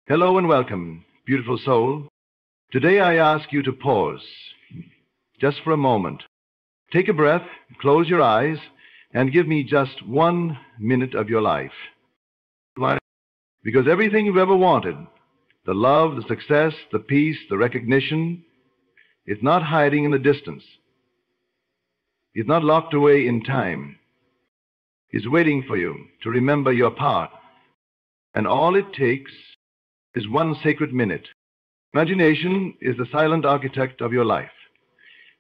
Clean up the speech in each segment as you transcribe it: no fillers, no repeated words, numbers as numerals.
Hello and welcome, beautiful soul. Today I ask you to pause, just for a moment. Take a breath, close your eyes, and give me just 1 minute of your life. Why? Because everything you've ever wanted, the love, the success, the peace, the recognition, it's not hiding in the distance. It's not locked away in time. It's waiting for you to remember your part. And all it takes is 1 sacred minute. Imagination is the silent architect of your life.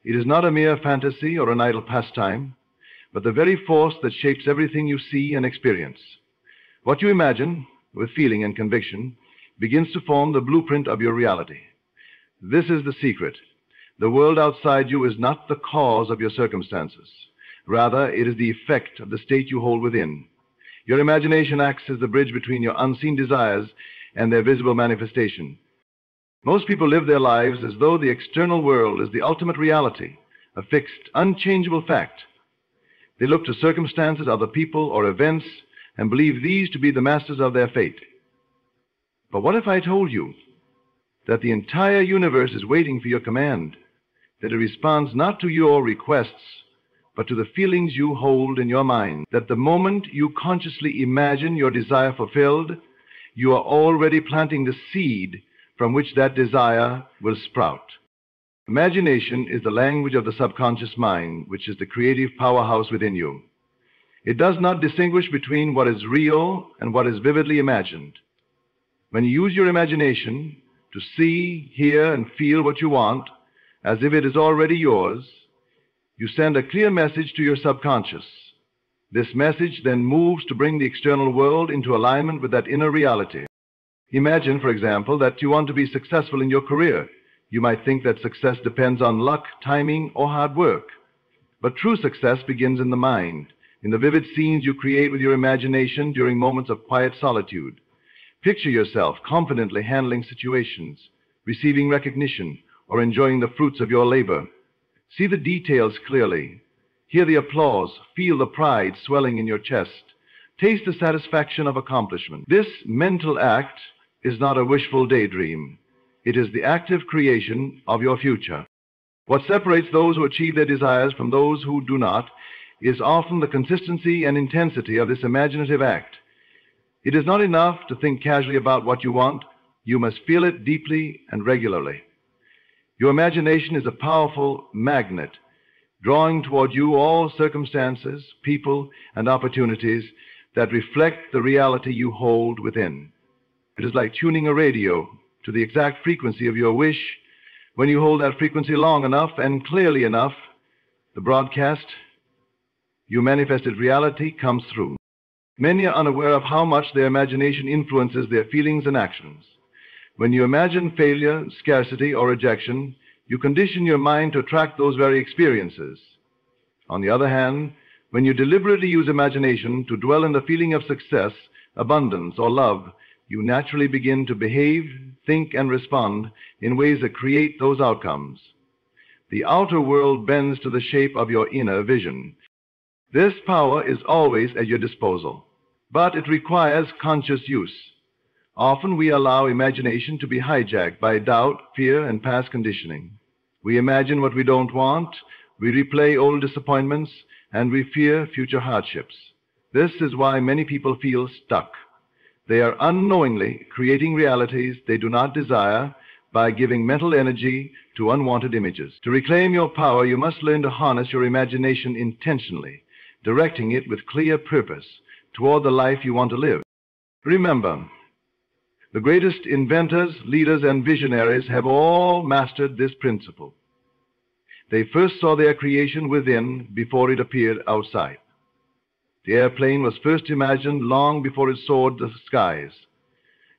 It is not a mere fantasy or an idle pastime, but the very force that shapes everything you see and experience. What you imagine, with feeling and conviction, begins to form the blueprint of your reality. This is the secret. The world outside you is not the cause of your circumstances. Rather, it is the effect of the state you hold within. Your imagination acts as the bridge between your unseen desires and their visible manifestation. Most people live their lives as though the external world is the ultimate reality, a fixed, unchangeable fact. They look to circumstances, other people, or events, and believe these to be the masters of their fate. But what if I told you that the entire universe is waiting for your command, that it responds not to your requests, but to the feelings you hold in your mind, that the moment you consciously imagine your desire fulfilled, you are already planting the seed from which that desire will sprout. Imagination is the language of the subconscious mind, which is the creative powerhouse within you. It does not distinguish between what is real and what is vividly imagined. When you use your imagination to see, hear, and feel what you want, as if it is already yours, you send a clear message to your subconscious. This message then moves to bring the external world into alignment with that inner reality. Imagine, for example, that you want to be successful in your career. You might think that success depends on luck, timing, or hard work. But true success begins in the mind, in the vivid scenes you create with your imagination during moments of quiet solitude. Picture yourself confidently handling situations, receiving recognition, or enjoying the fruits of your labor. See the details clearly. Hear the applause, feel the pride swelling in your chest. Taste the satisfaction of accomplishment. This mental act is not a wishful daydream. It is the active creation of your future. What separates those who achieve their desires from those who do not is often the consistency and intensity of this imaginative act. It is not enough to think casually about what you want. You must feel it deeply and regularly. Your imagination is a powerful magnet, drawing toward you all circumstances, people, and opportunities that reflect the reality you hold within. It is like tuning a radio to the exact frequency of your wish. When you hold that frequency long enough and clearly enough, the broadcast, your manifested reality, comes through. Many are unaware of how much their imagination influences their feelings and actions. When you imagine failure, scarcity, or rejection, you condition your mind to attract those very experiences. On the other hand, when you deliberately use imagination to dwell in the feeling of success, abundance, or love, you naturally begin to behave, think, and respond in ways that create those outcomes. The outer world bends to the shape of your inner vision. This power is always at your disposal, but it requires conscious use. Often we allow imagination to be hijacked by doubt, fear, and past conditioning. We imagine what we don't want, we replay old disappointments, and we fear future hardships. This is why many people feel stuck. They are unknowingly creating realities they do not desire by giving mental energy to unwanted images. To reclaim your power, you must learn to harness your imagination intentionally, directing it with clear purpose toward the life you want to live. Remember, the greatest inventors, leaders, and visionaries have all mastered this principle. They first saw their creation within before it appeared outside. The airplane was first imagined long before it soared the skies.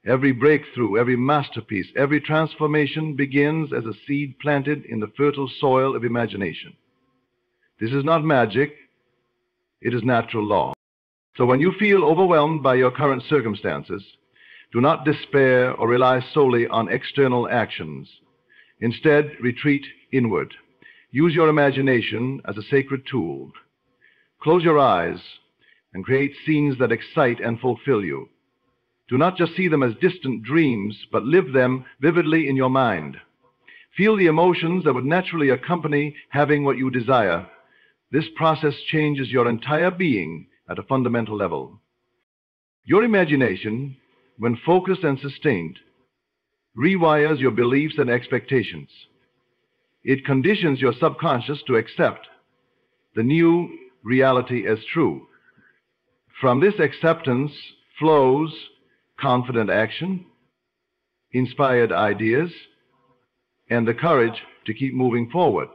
Every breakthrough, every masterpiece, every transformation begins as a seed planted in the fertile soil of imagination. This is not magic, it is natural law. So when you feel overwhelmed by your current circumstances, do not despair or rely solely on external actions. Instead, retreat inward. Use your imagination as a sacred tool. Close your eyes and create scenes that excite and fulfill you. Do not just see them as distant dreams, but live them vividly in your mind. Feel the emotions that would naturally accompany having what you desire. This process changes your entire being at a fundamental level. Your imagination, when focused and sustained, rewires your beliefs and expectations. It conditions your subconscious to accept the new reality as true. From this acceptance flows confident action, inspired ideas, and the courage to keep moving forward.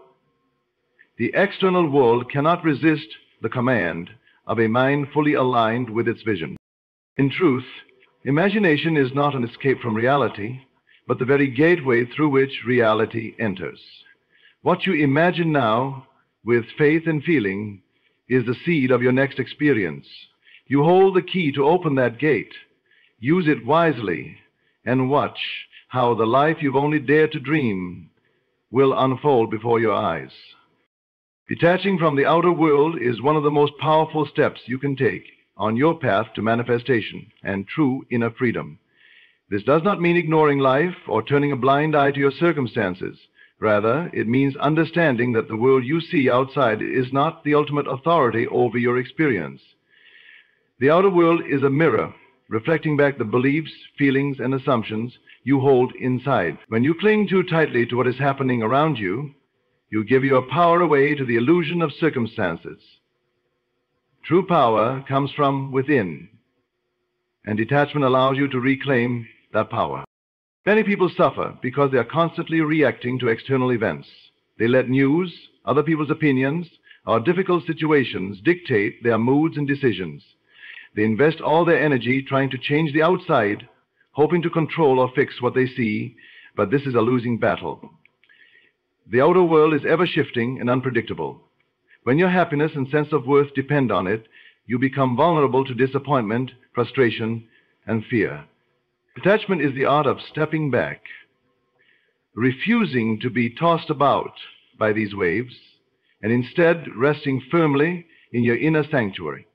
The external world cannot resist the command of a mind fully aligned with its vision. In truth, imagination is not an escape from reality, but the very gateway through which reality enters. What you imagine now, with faith and feeling, is the seed of your next experience. You hold the key to open that gate. Use it wisely and watch how the life you've only dared to dream will unfold before your eyes. Detaching from the outer world is one of the most powerful steps you can take on your path to manifestation and true inner freedom. This does not mean ignoring life or turning a blind eye to your circumstances. Rather, it means understanding that the world you see outside is not the ultimate authority over your experience. The outer world is a mirror reflecting back the beliefs, feelings, and assumptions you hold inside. When you cling too tightly to what is happening around you, you give your power away to the illusion of circumstances. True power comes from within, and detachment allows you to reclaim that power. Many people suffer because they are constantly reacting to external events. They let news, other people's opinions, or difficult situations dictate their moods and decisions. They invest all their energy trying to change the outside, hoping to control or fix what they see, but this is a losing battle. The outer world is ever shifting and unpredictable. When your happiness and sense of worth depend on it, you become vulnerable to disappointment, frustration, and fear. Detachment is the art of stepping back, refusing to be tossed about by these waves, and instead resting firmly in your inner sanctuary.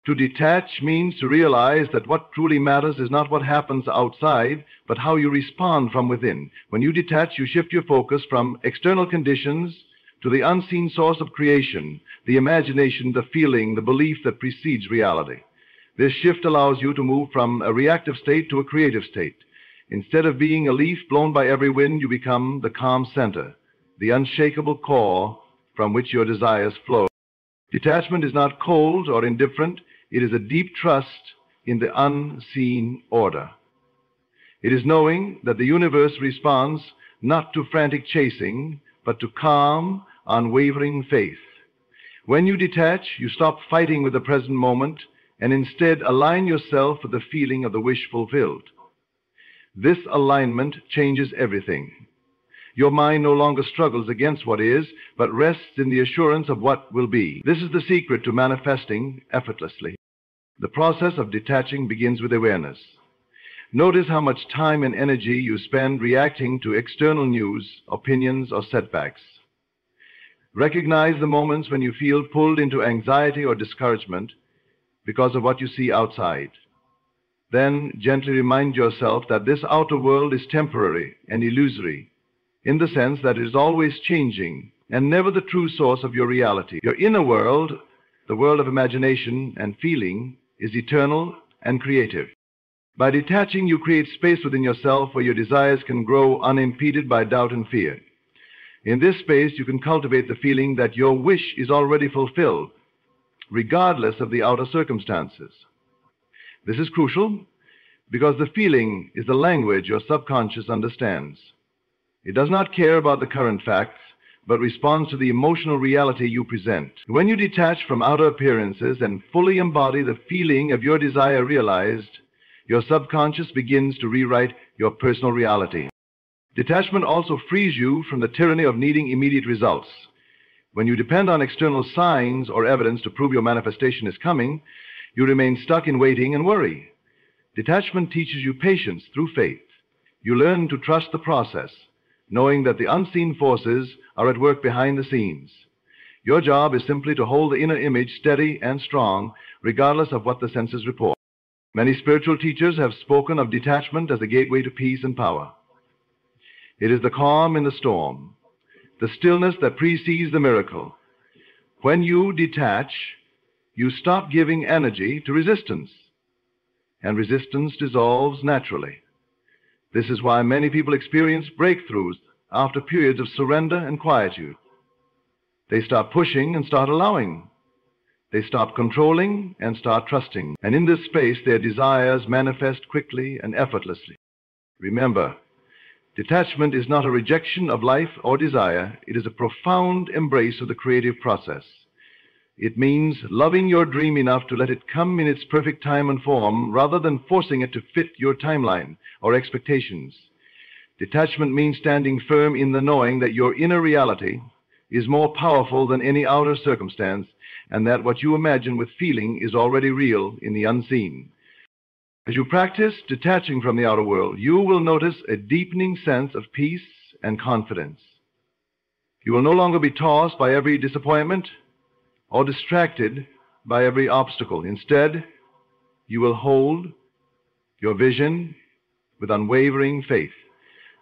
To detach means to realize that what truly matters is not what happens outside, but how you respond from within. When you detach, you shift your focus from external conditions to the unseen source of creation, the imagination, the feeling, the belief that precedes reality. This shift allows you to move from a reactive state to a creative state. Instead of being a leaf blown by every wind, you become the calm center, the unshakable core from which your desires flow. Detachment is not cold or indifferent. It is a deep trust in the unseen order. It is knowing that the universe responds not to frantic chasing, but to calm, unwavering faith. When you detach, you stop fighting with the present moment and instead align yourself with the feeling of the wish fulfilled. This alignment changes everything. Your mind no longer struggles against what is, but rests in the assurance of what will be. This is the secret to manifesting effortlessly. The process of detaching begins with awareness. Notice how much time and energy you spend reacting to external news, opinions, or setbacks. Recognize the moments when you feel pulled into anxiety or discouragement because of what you see outside. Then gently remind yourself that this outer world is temporary and illusory, in the sense that it is always changing and never the true source of your reality. Your inner world, the world of imagination and feeling, is eternal and creative. By detaching, you create space within yourself where your desires can grow unimpeded by doubt and fear. In this space, you can cultivate the feeling that your wish is already fulfilled, regardless of the outer circumstances. This is crucial because the feeling is the language your subconscious understands. It does not care about the current facts, but responds to the emotional reality you present. When you detach from outer appearances and fully embody the feeling of your desire realized, your subconscious begins to rewrite your personal reality. Detachment also frees you from the tyranny of needing immediate results. When you depend on external signs or evidence to prove your manifestation is coming, you remain stuck in waiting and worry. Detachment teaches you patience through faith. You learn to trust the process, knowing that the unseen forces are at work behind the scenes. Your job is simply to hold the inner image steady and strong, regardless of what the senses report. Many spiritual teachers have spoken of detachment as the gateway to peace and power. It is the calm in the storm, the stillness that precedes the miracle. When you detach, you stop giving energy to resistance, and resistance dissolves naturally. This is why many people experience breakthroughs after periods of surrender and quietude. They stop pushing and start allowing. They stop controlling and start trusting. And in this space, their desires manifest quickly and effortlessly. Remember, detachment is not a rejection of life or desire. It is a profound embrace of the creative process. It means loving your dream enough to let it come in its perfect time and form rather than forcing it to fit your timeline or expectations. Detachment means standing firm in the knowing that your inner reality is more powerful than any outer circumstance, and that what you imagine with feeling is already real in the unseen. As you practice detaching from the outer world, you will notice a deepening sense of peace and confidence. You will no longer be tossed by every disappointment or distracted by every obstacle. Instead, you will hold your vision with unwavering faith,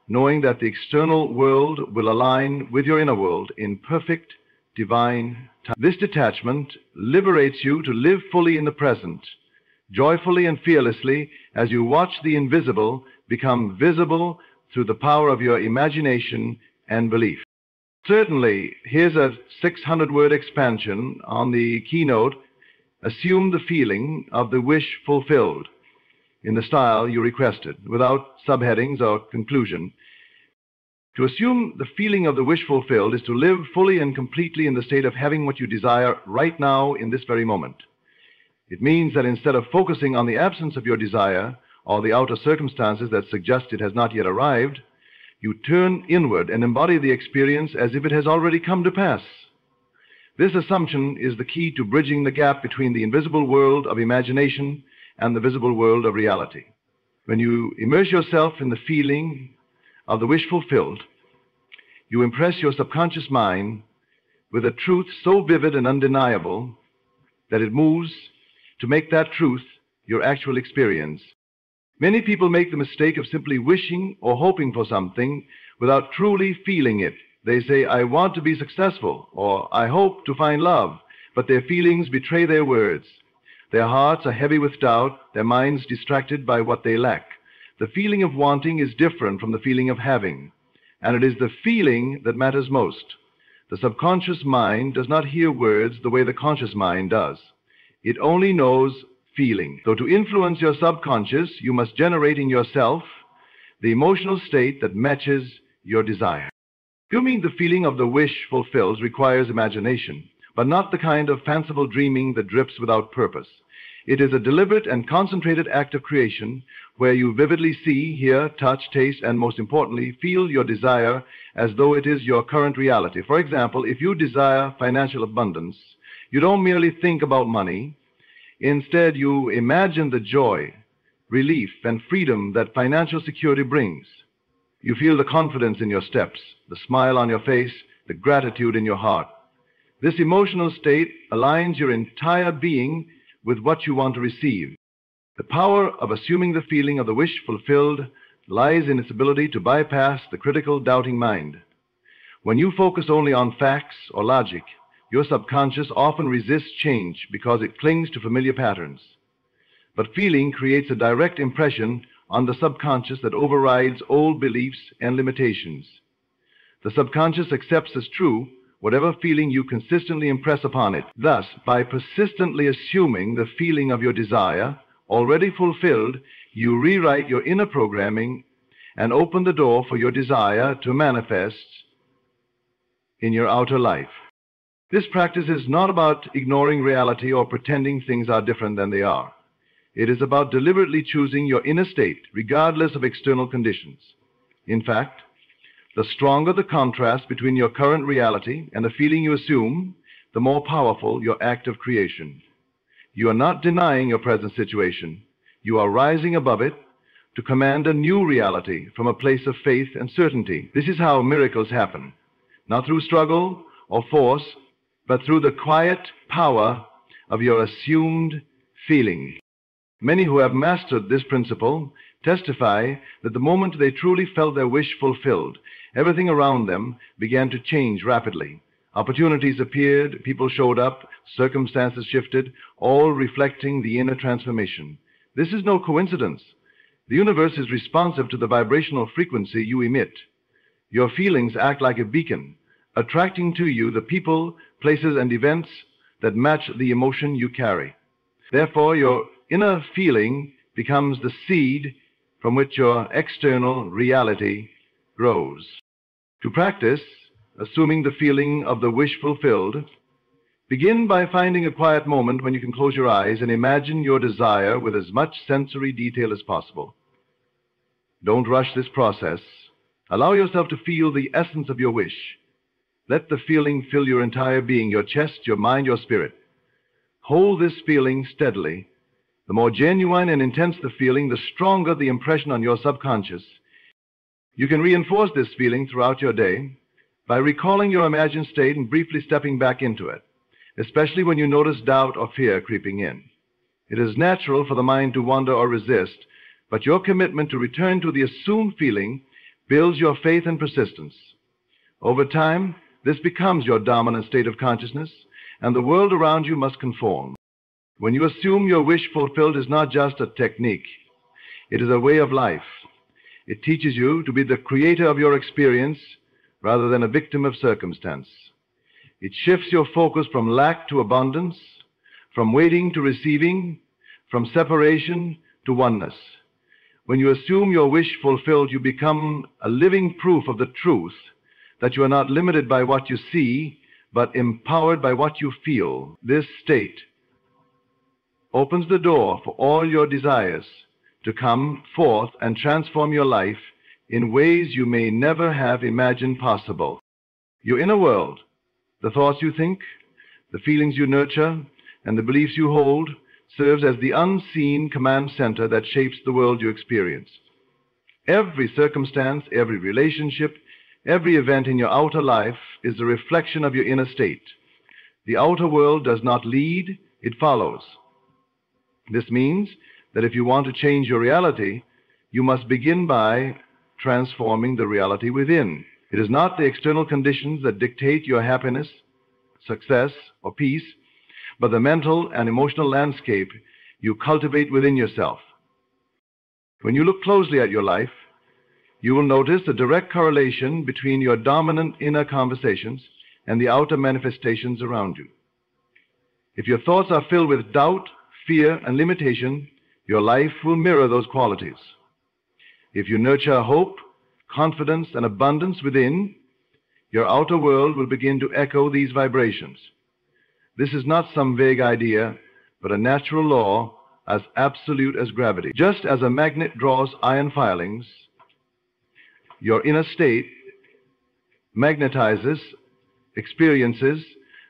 knowing that the external world will align with your inner world in perfect divine time. This detachment liberates you to live fully in the present, joyfully and fearlessly, as you watch the invisible become visible through the power of your imagination and belief. Certainly, here's a 600-word expansion on the keynote, "Assume the feeling of the wish fulfilled," in the style you requested, without subheadings or conclusion. To assume the feeling of the wish fulfilled is to live fully and completely in the state of having what you desire right now in this very moment. It means that instead of focusing on the absence of your desire or the outer circumstances that suggest it has not yet arrived, you turn inward and embody the experience as if it has already come to pass. This assumption is the key to bridging the gap between the invisible world of imagination and the visible world of reality. When you immerse yourself in the feeling of the wish fulfilled, you impress your subconscious mind with a truth so vivid and undeniable that it moves to make that truth your actual experience. Many people make the mistake of simply wishing or hoping for something without truly feeling it. They say, "I want to be successful," or "I hope to find love," but their feelings betray their words. Their hearts are heavy with doubt, their minds distracted by what they lack. The feeling of wanting is different from the feeling of having, and it is the feeling that matters most. The subconscious mind does not hear words the way the conscious mind does. It only knows feeling. So to influence your subconscious, you must generate in yourself the emotional state that matches your desire. Assuming the feeling of the wish fulfilled requires imagination, but not the kind of fanciful dreaming that drifts without purpose. It is a deliberate and concentrated act of creation where you vividly see, hear, touch, taste, and most importantly, feel your desire as though it is your current reality. For example, if you desire financial abundance, you don't merely think about money. Instead, you imagine the joy, relief, and freedom that financial security brings. You feel the confidence in your steps, the smile on your face, the gratitude in your heart. This emotional state aligns your entire being with what you want to receive. The power of assuming the feeling of the wish fulfilled lies in its ability to bypass the critical, doubting mind. When you focus only on facts or logic, your subconscious often resists change because it clings to familiar patterns. But feeling creates a direct impression on the subconscious that overrides old beliefs and limitations. The subconscious accepts as true whatever feeling you consistently impress upon it. Thus, by persistently assuming the feeling of your desire already fulfilled, you rewrite your inner programming and open the door for your desire to manifest in your outer life. This practice is not about ignoring reality or pretending things are different than they are. It is about deliberately choosing your inner state, regardless of external conditions. In fact, the stronger the contrast between your current reality and the feeling you assume, the more powerful your act of creation. You are not denying your present situation. You are rising above it to command a new reality from a place of faith and certainty. This is how miracles happen, not through struggle or force, but through the quiet power of your assumed feeling. Many who have mastered this principle testify that the moment they truly felt their wish fulfilled, everything around them began to change rapidly. Opportunities appeared, people showed up, circumstances shifted, all reflecting the inner transformation. This is no coincidence. The universe is responsive to the vibrational frequency you emit. Your feelings act like a beacon, attracting to you the people, places, and events that match the emotion you carry. Therefore, your inner feeling becomes the seed from which your external reality grows. To practice, assuming the feeling of the wish fulfilled, begin by finding a quiet moment when you can close your eyes and imagine your desire with as much sensory detail as possible. Don't rush this process. Allow yourself to feel the essence of your wish. Let the feeling fill your entire being, your chest, your mind, your spirit. Hold this feeling steadily. The more genuine and intense the feeling, the stronger the impression on your subconscious. You can reinforce this feeling throughout your day by recalling your imagined state and briefly stepping back into it, especially when you notice doubt or fear creeping in. It is natural for the mind to wander or resist, but your commitment to return to the assumed feeling builds your faith and persistence. Over time, this becomes your dominant state of consciousness, and the world around you must conform. When you assume your wish fulfilled is not just a technique, it is a way of life. It teaches you to be the creator of your experience rather than a victim of circumstance. It shifts your focus from lack to abundance, from waiting to receiving, from separation to oneness. When you assume your wish fulfilled, you become a living proof of the truth that you are not limited by what you see, but empowered by what you feel. This state opens the door for all your desires to come forth and transform your life in ways you may never have imagined possible. Your inner world, the thoughts you think, the feelings you nurture, and the beliefs you hold, serves as the unseen command center that shapes the world you experience. Every circumstance, every relationship, every event in your outer life is a reflection of your inner state. The outer world does not lead, it follows. This means that if you want to change your reality, you must begin by transforming the reality within. It is not the external conditions that dictate your happiness, success, or peace, but the mental and emotional landscape you cultivate within yourself. When you look closely at your life, you will notice a direct correlation between your dominant inner conversations and the outer manifestations around you. If your thoughts are filled with doubt, fear, and limitation, your life will mirror those qualities. If you nurture hope, confidence, and abundance within, your outer world will begin to echo these vibrations. This is not some vague idea, but a natural law as absolute as gravity. Just as a magnet draws iron filings, your inner state magnetizes experiences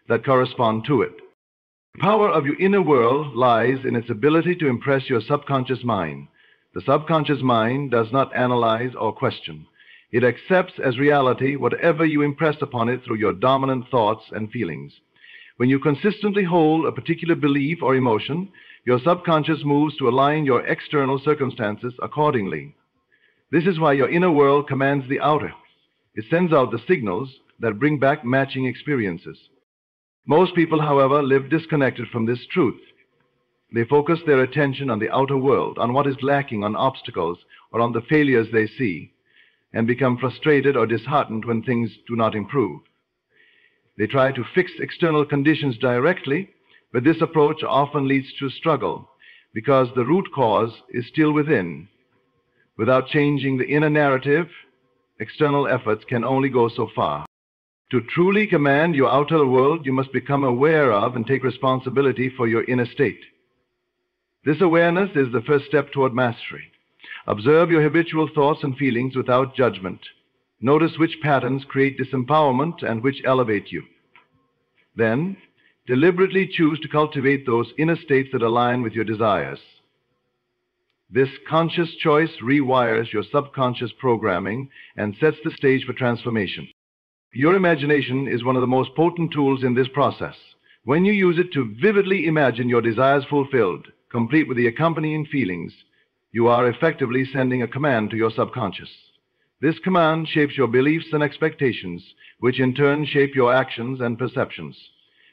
that correspond to it. The power of your inner world lies in its ability to impress your subconscious mind. The subconscious mind does not analyze or question. It accepts as reality whatever you impress upon it through your dominant thoughts and feelings. When you consistently hold a particular belief or emotion, your subconscious moves to align your external circumstances accordingly. This is why your inner world commands the outer. It sends out the signals that bring back matching experiences. Most people, however, live disconnected from this truth. They focus their attention on the outer world, on what is lacking, on obstacles, or on the failures they see, and become frustrated or disheartened when things do not improve. They try to fix external conditions directly, but this approach often leads to struggle because the root cause is still within. Without changing the inner narrative, external efforts can only go so far. To truly command your outer world, you must become aware of and take responsibility for your inner state. This awareness is the first step toward mastery. Observe your habitual thoughts and feelings without judgment. Notice which patterns create disempowerment and which elevate you. Then, deliberately choose to cultivate those inner states that align with your desires. This conscious choice rewires your subconscious programming and sets the stage for transformation. Your imagination is one of the most potent tools in this process. When you use it to vividly imagine your desires fulfilled, complete with the accompanying feelings, you are effectively sending a command to your subconscious. This command shapes your beliefs and expectations, which in turn shape your actions and perceptions.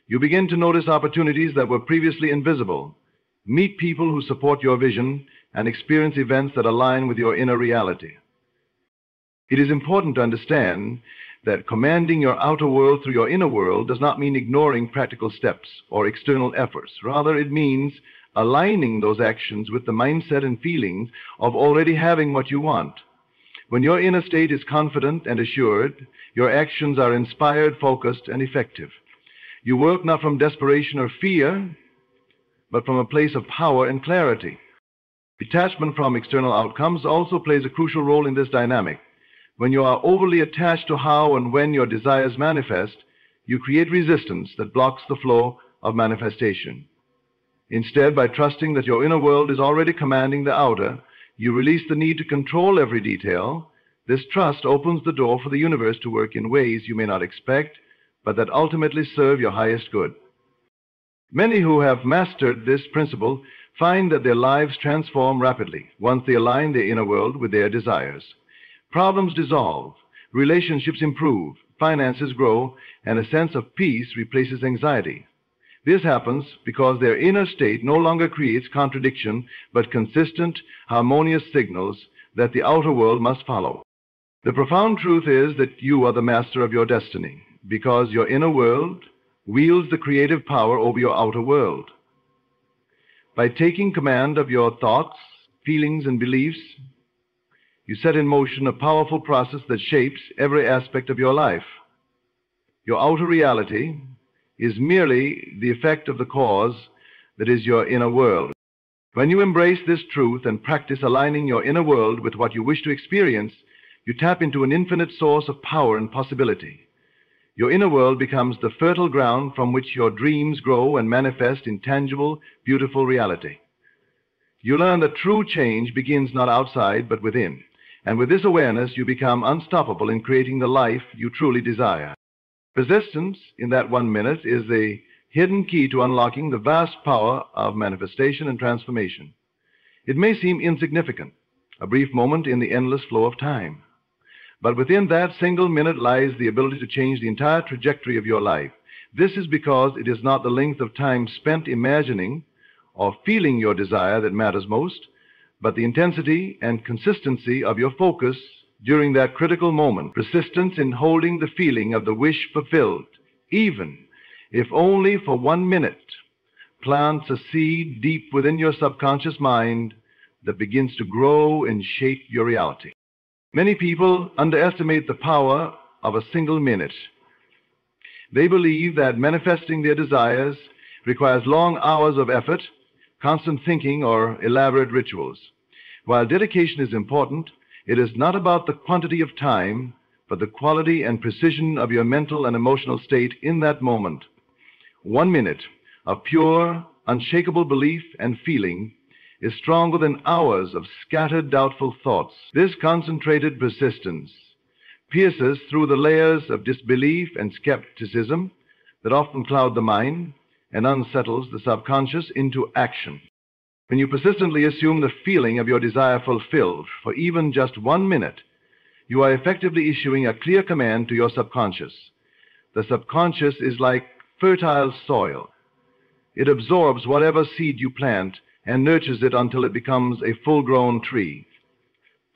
You begin to notice opportunities that were previously invisible, meet people who support your vision, and experience events that align with your inner reality. It is important to understand that commanding your outer world through your inner world does not mean ignoring practical steps or external efforts. Rather, it means aligning those actions with the mindset and feelings of already having what you want. When your inner state is confident and assured, your actions are inspired, focused, and effective. You work not from desperation or fear, but from a place of power and clarity. Detachment from external outcomes also plays a crucial role in this dynamic. When you are overly attached to how and when your desires manifest, you create resistance that blocks the flow of manifestation. Instead, by trusting that your inner world is already commanding the outer, you release the need to control every detail. This trust opens the door for the universe to work in ways you may not expect, but that ultimately serve your highest good. Many who have mastered this principle find that their lives transform rapidly once they align their inner world with their desires. Problems dissolve, relationships improve, finances grow, and a sense of peace replaces anxiety. This happens because their inner state no longer creates contradiction, but consistent, harmonious signals that the outer world must follow. The profound truth is that you are the master of your destiny, because your inner world wields the creative power over your outer world. By taking command of your thoughts, feelings, and beliefs, you set in motion a powerful process that shapes every aspect of your life. Your outer reality is merely the effect of the cause that is your inner world. When you embrace this truth and practice aligning your inner world with what you wish to experience, you tap into an infinite source of power and possibility. Your inner world becomes the fertile ground from which your dreams grow and manifest in tangible, beautiful reality. You learn that true change begins not outside but within, and with this awareness you become unstoppable in creating the life you truly desire. Persistence in that 1 minute is the hidden key to unlocking the vast power of manifestation and transformation. It may seem insignificant, a brief moment in the endless flow of time. But within that single minute lies the ability to change the entire trajectory of your life. This is because it is not the length of time spent imagining or feeling your desire that matters most, but the intensity and consistency of your focus during that critical moment. Persistence in holding the feeling of the wish fulfilled, even if only for 1 minute, plants a seed deep within your subconscious mind that begins to grow and shape your reality. Many people underestimate the power of a single minute. They believe that manifesting their desires requires long hours of effort, constant thinking, or elaborate rituals. While dedication is important, it is not about the quantity of time, but the quality and precision of your mental and emotional state in that moment. 1 minute of pure, unshakable belief and feeling is stronger than hours of scattered, doubtful thoughts. This concentrated persistence pierces through the layers of disbelief and skepticism that often cloud the mind and unsettles the subconscious into action. When you persistently assume the feeling of your desire fulfilled for even just 1 minute, you are effectively issuing a clear command to your subconscious. The subconscious is like fertile soil. It absorbs whatever seed you plant and nurtures it until it becomes a full-grown tree.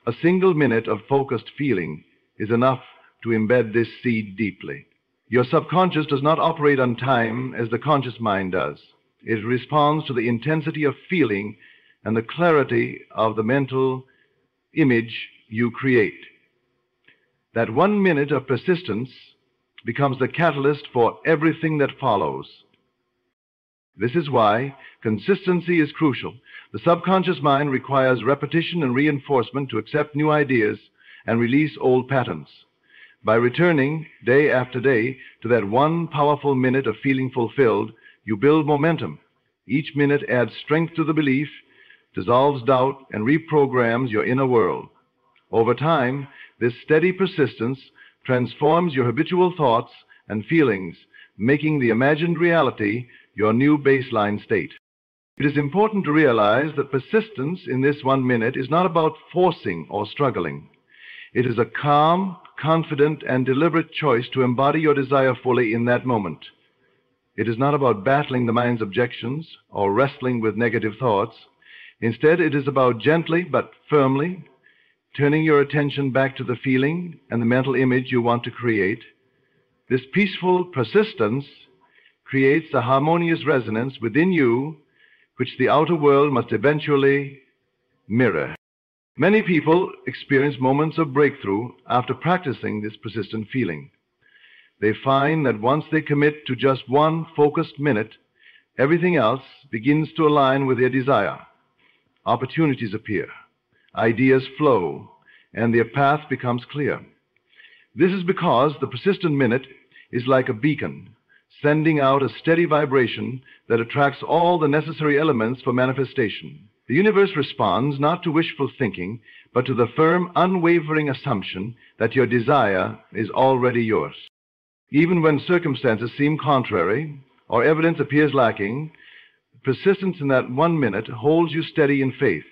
A single minute of focused feeling is enough to embed this seed deeply. Your subconscious does not operate on time as the conscious mind does. It responds to the intensity of feeling and the clarity of the mental image you create. That 1 minute of persistence becomes the catalyst for everything that follows. This is why consistency is crucial. The subconscious mind requires repetition and reinforcement to accept new ideas and release old patterns. By returning day after day to that one powerful minute of feeling fulfilled, you build momentum. Each minute adds strength to the belief, dissolves doubt, and reprograms your inner world. Over time, this steady persistence transforms your habitual thoughts and feelings, making the imagined reality your new baseline state. It is important to realize that persistence in this 1 minute is not about forcing or struggling. It is a calm, confident, and deliberate choice to embody your desire fully in that moment. It is not about battling the mind's objections or wrestling with negative thoughts. Instead, it is about gently but firmly turning your attention back to the feeling and the mental image you want to create. This peaceful persistence creates a harmonious resonance within you, which the outer world must eventually mirror. Many people experience moments of breakthrough after practicing this persistent feeling. They find that once they commit to just one focused minute, everything else begins to align with their desire. Opportunities appear, ideas flow, and their path becomes clear. This is because the persistent minute is like a beacon, sending out a steady vibration that attracts all the necessary elements for manifestation. The universe responds not to wishful thinking, but to the firm, unwavering assumption that your desire is already yours. Even when circumstances seem contrary or evidence appears lacking, persistence in that 1 minute holds you steady in faith.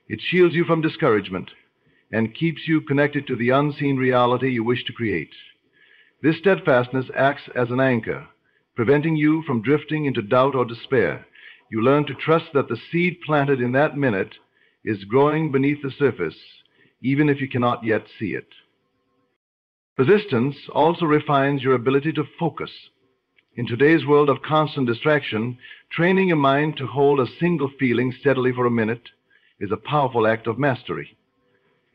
It shields you from discouragement and keeps you connected to the unseen reality you wish to create. This steadfastness acts as an anchor, preventing you from drifting into doubt or despair. You learn to trust that the seed planted in that minute is growing beneath the surface, even if you cannot yet see it. Persistence also refines your ability to focus. In today's world of constant distraction, training your mind to hold a single feeling steadily for a minute is a powerful act of mastery.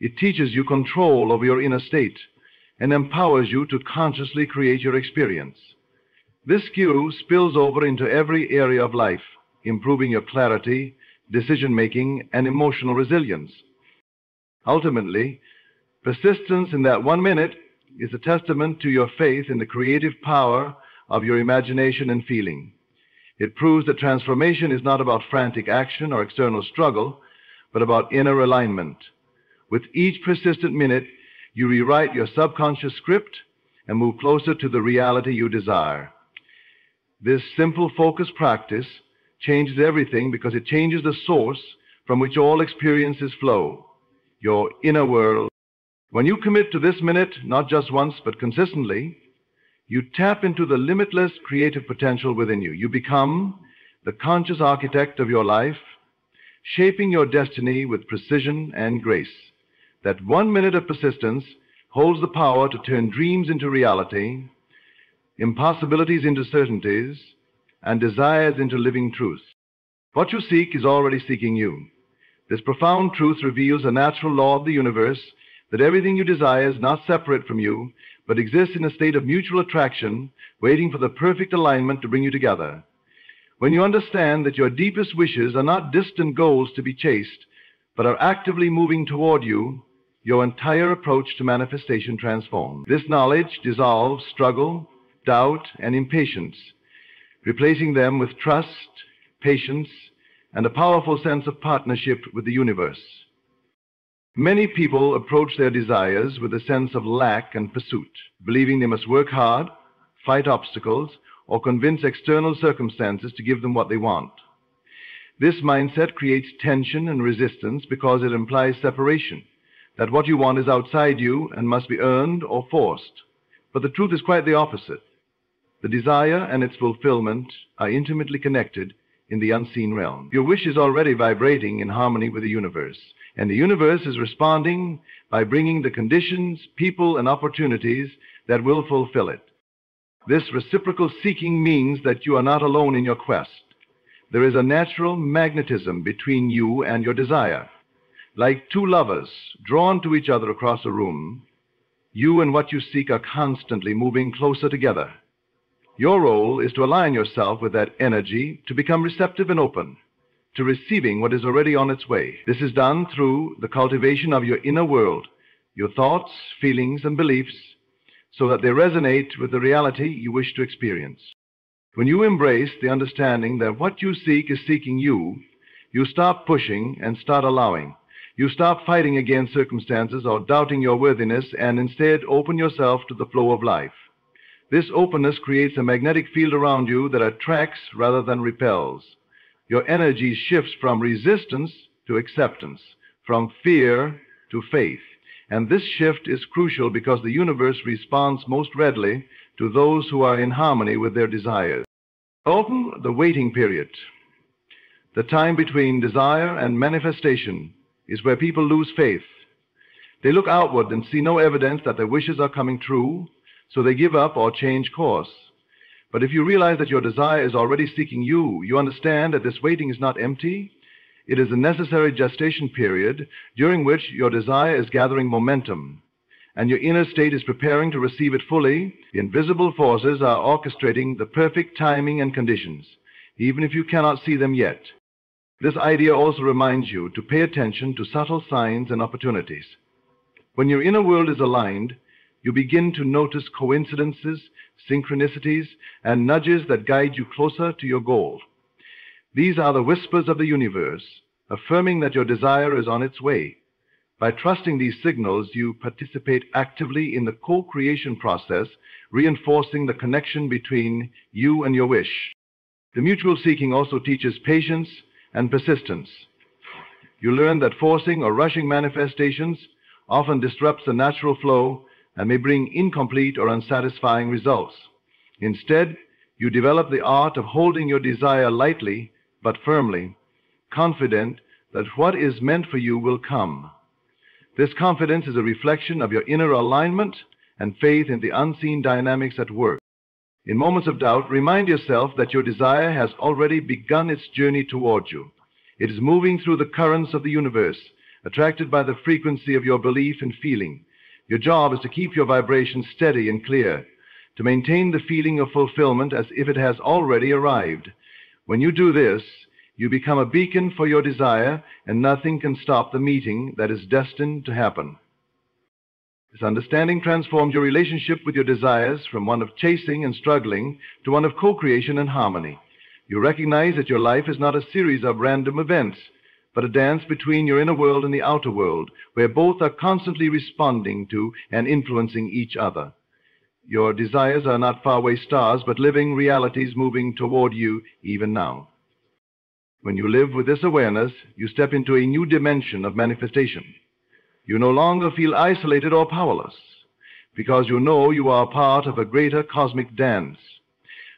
It teaches you control over your inner state and empowers you to consciously create your experience. This skill spills over into every area of life, improving your clarity, decision-making, and emotional resilience. Ultimately, persistence in that 1 minute is a testament to your faith in the creative power of your imagination and feeling. It proves that transformation is not about frantic action or external struggle, but about inner alignment. With each persistent minute, you rewrite your subconscious script and move closer to the reality you desire. This simple focused practice changes everything because it changes the source from which all experiences flow, your inner world. When you commit to this minute, not just once but consistently, you tap into the limitless creative potential within you. You become the conscious architect of your life, shaping your destiny with precision and grace. That 1 minute of persistence holds the power to turn dreams into reality, impossibilities into certainties, and desires into living truth. What you seek is already seeking you. This profound truth reveals a natural law of the universe, that everything you desire is not separate from you, but exists in a state of mutual attraction, waiting for the perfect alignment to bring you together. When you understand that your deepest wishes are not distant goals to be chased, but are actively moving toward you, your entire approach to manifestation transforms. This knowledge dissolves struggle, doubt, and impatience, replacing them with trust, patience, and a powerful sense of partnership with the universe. Many people approach their desires with a sense of lack and pursuit, believing they must work hard, fight obstacles, or convince external circumstances to give them what they want. This mindset creates tension and resistance because it implies separation, that what you want is outside you and must be earned or forced. But the truth is quite the opposite. The desire and its fulfillment are intimately connected in the unseen realm. Your wish is already vibrating in harmony with the universe, and the universe is responding by bringing the conditions, people, and opportunities that will fulfill it. This reciprocal seeking means that you are not alone in your quest. There is a natural magnetism between you and your desire. Like two lovers drawn to each other across a room, you and what you seek are constantly moving closer together. Your role is to align yourself with that energy, to become receptive and open to receiving what is already on its way. This is done through the cultivation of your inner world, your thoughts, feelings, and beliefs, so that they resonate with the reality you wish to experience. When you embrace the understanding that what you seek is seeking you, you stop pushing and start allowing. You stop fighting against circumstances or doubting your worthiness and instead open yourself to the flow of life. This openness creates a magnetic field around you that attracts rather than repels. Your energy shifts from resistance to acceptance, from fear to faith. And this shift is crucial because the universe responds most readily to those who are in harmony with their desires. Often, the waiting period, the time between desire and manifestation, is where people lose faith. They look outward and see no evidence that their wishes are coming true, so they give up or change course. But if you realize that your desire is already seeking you, you understand that this waiting is not empty. It is a necessary gestation period during which your desire is gathering momentum, and your inner state is preparing to receive it fully. The invisible forces are orchestrating the perfect timing and conditions, even if you cannot see them yet. This idea also reminds you to pay attention to subtle signs and opportunities. When your inner world is aligned, you begin to notice coincidences, synchronicities, and nudges that guide you closer to your goal. These are the whispers of the universe, affirming that your desire is on its way. By trusting these signals, you participate actively in the co-creation process, reinforcing the connection between you and your wish. The mutual seeking also teaches patience and persistence. You learn that forcing or rushing manifestations often disrupts the natural flow and may bring incomplete or unsatisfying results. Instead, you develop the art of holding your desire lightly but firmly, confident that what is meant for you will come. This confidence is a reflection of your inner alignment and faith in the unseen dynamics at work. In moments of doubt, remind yourself that your desire has already begun its journey toward you. It is moving through the currents of the universe, attracted by the frequency of your belief and feeling. Your job is to keep your vibration steady and clear, to maintain the feeling of fulfillment as if it has already arrived. When you do this, you become a beacon for your desire, and nothing can stop the meeting that is destined to happen. This understanding transforms your relationship with your desires from one of chasing and struggling to one of co-creation and harmony. You recognize that your life is not a series of random events, but a dance between your inner world and the outer world, where both are constantly responding to and influencing each other. Your desires are not faraway stars, but living realities moving toward you even now. When you live with this awareness, you step into a new dimension of manifestation. You no longer feel isolated or powerless, because you know you are part of a greater cosmic dance.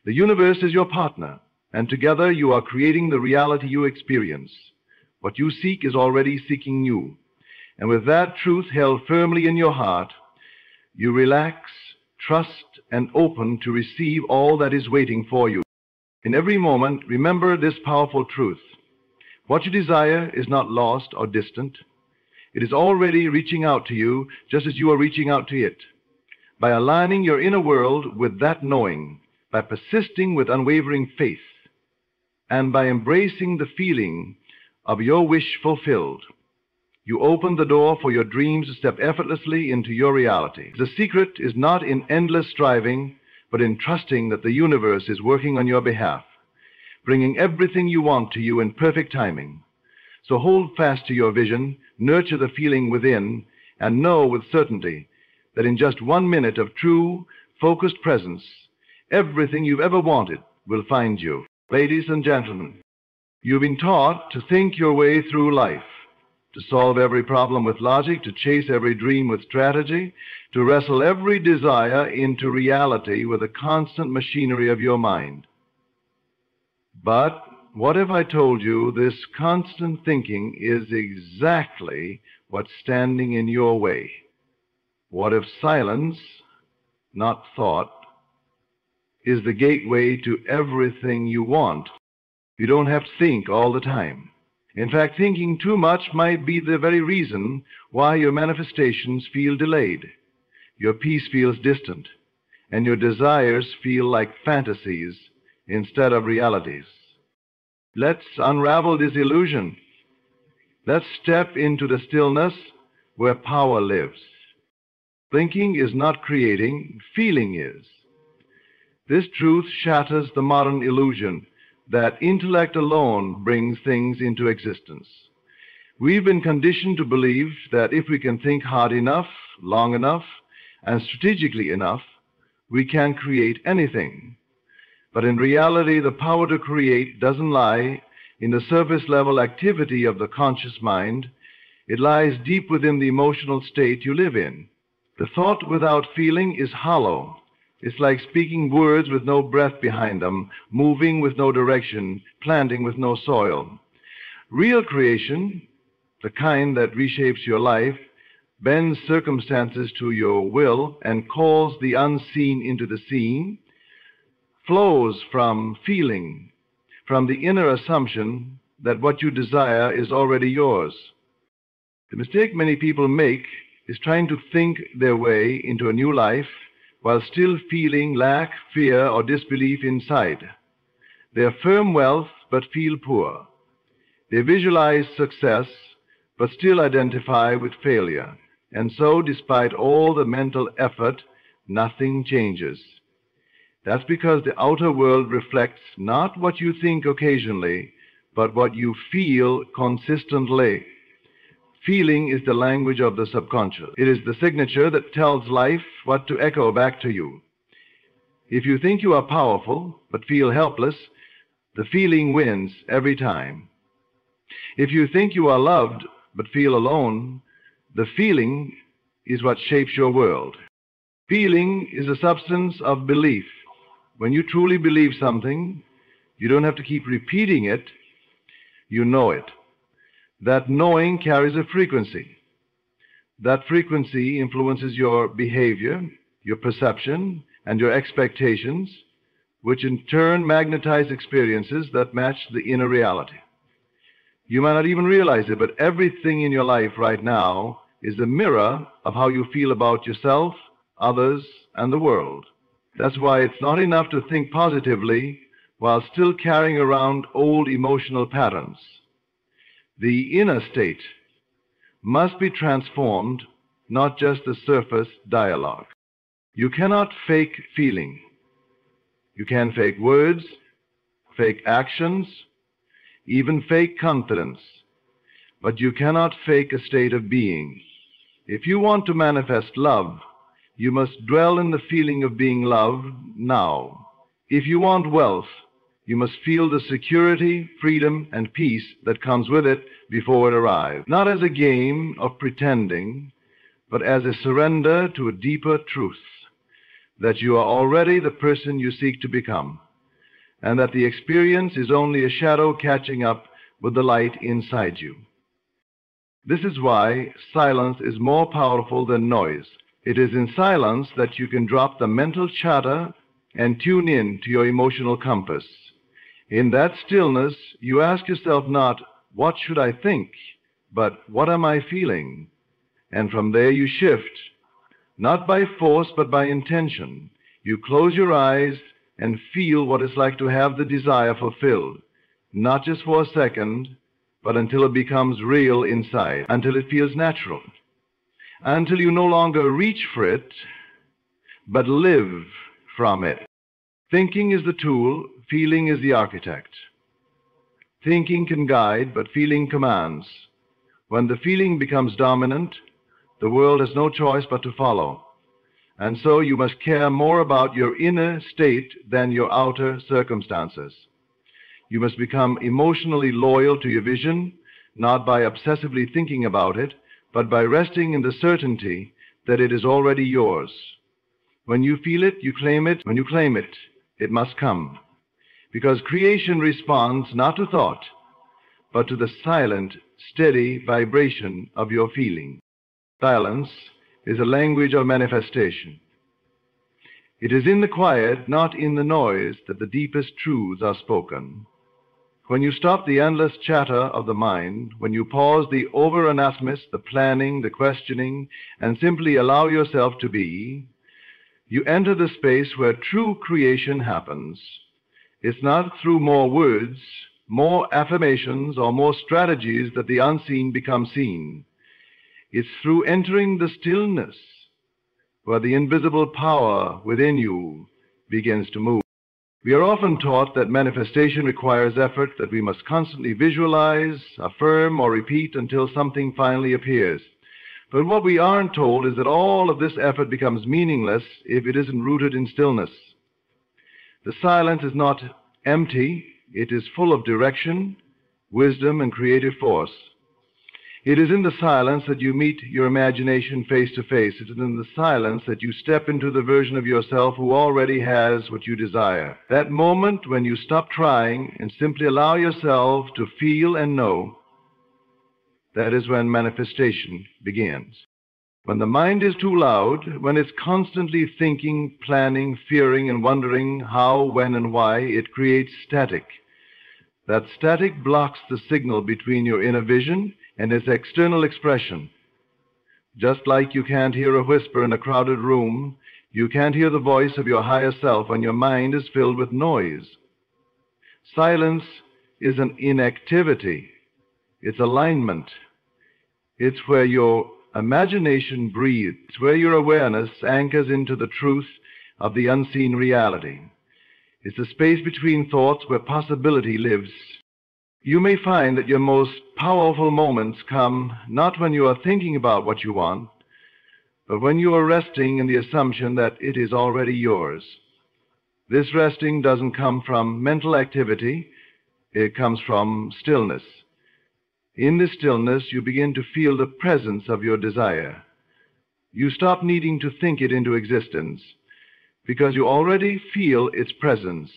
The universe is your partner, and together you are creating the reality you experience. What you seek is already seeking you. And with that truth held firmly in your heart, you relax, trust, and open to receive all that is waiting for you. In every moment, remember this powerful truth. What you desire is not lost or distant. It is already reaching out to you, just as you are reaching out to it. By aligning your inner world with that knowing, by persisting with unwavering faith, and by embracing the feeling of your wish fulfilled, you open the door for your dreams to step effortlessly into your reality. The secret is not in endless striving, but in trusting that the universe is working on your behalf, bringing everything you want to you in perfect timing. So hold fast to your vision, nurture the feeling within, and know with certainty that in just 1 minute of true, focused presence, everything you've ever wanted will find you. Ladies and gentlemen, you've been taught to think your way through life, to solve every problem with logic, to chase every dream with strategy, to wrestle every desire into reality with the constant machinery of your mind. But what if I told you this constant thinking is exactly what's standing in your way? What if silence, not thought, is the gateway to everything you want? You don't have to think all the time. In fact, thinking too much might be the very reason why your manifestations feel delayed. Your peace feels distant, and your desires feel like fantasies instead of realities. Let's unravel this illusion. Let's step into the stillness where power lives. Thinking is not creating, feeling is. This truth shatters the modern illusion that intellect alone brings things into existence. We've been conditioned to believe that if we can think hard enough, long enough, and strategically enough, we can create anything. But in reality, the power to create doesn't lie in the surface-level activity of the conscious mind. It lies deep within the emotional state you live in. The thought without feeling is hollow. It's like speaking words with no breath behind them, moving with no direction, planting with no soil. Real creation, the kind that reshapes your life, bends circumstances to your will, and calls the unseen into the seen, flows from feeling, from the inner assumption that what you desire is already yours. The mistake many people make is trying to think their way into a new life while still feeling lack, fear, or disbelief inside. They affirm wealth but feel poor. They visualize success but still identify with failure. And so, despite all the mental effort, nothing changes. That's because the outer world reflects not what you think occasionally, but what you feel consistently. Feeling is the language of the subconscious. It is the signature that tells life what to echo back to you. If you think you are powerful but feel helpless, the feeling wins every time. If you think you are loved but feel alone, the feeling is what shapes your world. Feeling is a substance of belief. When you truly believe something, you don't have to keep repeating it, you know it. That knowing carries a frequency. That frequency influences your behavior, your perception, and your expectations, which in turn magnetize experiences that match the inner reality. You might not even realize it, but everything in your life right now is a mirror of how you feel about yourself, others, and the world. That's why it's not enough to think positively while still carrying around old emotional patterns. The inner state must be transformed, not just the surface dialogue. You cannot fake feeling. You can fake words, fake actions, even fake confidence, but you cannot fake a state of being. If you want to manifest love, you must dwell in the feeling of being loved now. If you want wealth, you must feel the security, freedom, and peace that comes with it before it arrives. Not as a game of pretending, but as a surrender to a deeper truth, that you are already the person you seek to become, and that the experience is only a shadow catching up with the light inside you. This is why silence is more powerful than noise. It is in silence that you can drop the mental chatter and tune in to your emotional compass. In that stillness, you ask yourself not, what should I think, but what am I feeling? And from there you shift, not by force, but by intention. You close your eyes and feel what it's like to have the desire fulfilled, not just for a second, but until it becomes real inside, until it feels natural, until you no longer reach for it, but live from it. Thinking is the tool, feeling is the architect. Thinking can guide, but feeling commands. When the feeling becomes dominant, the world has no choice but to follow. And so you must care more about your inner state than your outer circumstances. You must become emotionally loyal to your vision, not by obsessively thinking about it, but by resting in the certainty that it is already yours. When you feel it, you claim it. When you claim it, it must come. Because creation responds not to thought, but to the silent, steady vibration of your feeling. Silence is a language of manifestation. It is in the quiet, not in the noise, that the deepest truths are spoken. When you stop the endless chatter of the mind, when you pause the over-analysis, the planning, the questioning, and simply allow yourself to be, you enter the space where true creation happens. It's not through more words, more affirmations, or more strategies that the unseen becomes seen. It's through entering the stillness where the invisible power within you begins to move. We are often taught that manifestation requires effort, that we must constantly visualize, affirm, or repeat until something finally appears. But what we aren't told is that all of this effort becomes meaningless if it isn't rooted in stillness. The silence is not empty, it is full of direction, wisdom, and creative force. It is in the silence that you meet your imagination face to face. It is in the silence that you step into the version of yourself who already has what you desire. That moment when you stop trying and simply allow yourself to feel and know, that is when manifestation begins. When the mind is too loud, when it's constantly thinking, planning, fearing, and wondering how, when, and why, it creates static. That static blocks the signal between your inner vision and its external expression. Just like you can't hear a whisper in a crowded room, you can't hear the voice of your higher self when your mind is filled with noise. Silence is an inactivity. It's alignment. It's where your imagination breathes, where your awareness anchors into the truth of the unseen reality. It's the space between thoughts where possibility lives. You may find that your most powerful moments come not when you are thinking about what you want, but when you are resting in the assumption that it is already yours. This resting doesn't come from mental activity, it comes from stillness. In this stillness, you begin to feel the presence of your desire. You stop needing to think it into existence, because you already feel its presence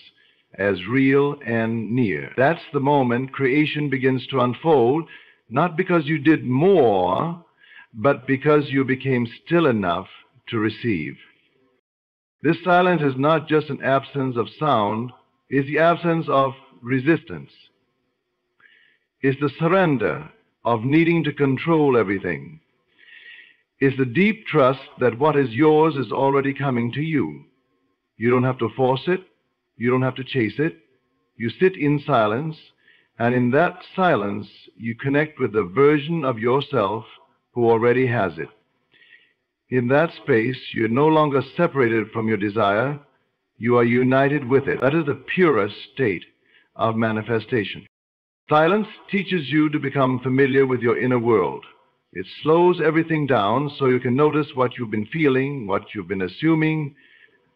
as real and near. That's the moment creation begins to unfold, not because you did more, but because you became still enough to receive. This silence is not just an absence of sound, it's the absence of resistance. It's the surrender of needing to control everything. It's the deep trust that what is yours is already coming to you. You don't have to force it. You don't have to chase it. You sit in silence, and in that silence, you connect with the version of yourself who already has it. In that space, you're no longer separated from your desire. You are united with it. That is the purest state of manifestation. Silence teaches you to become familiar with your inner world. It slows everything down so you can notice what you've been feeling, what you've been assuming,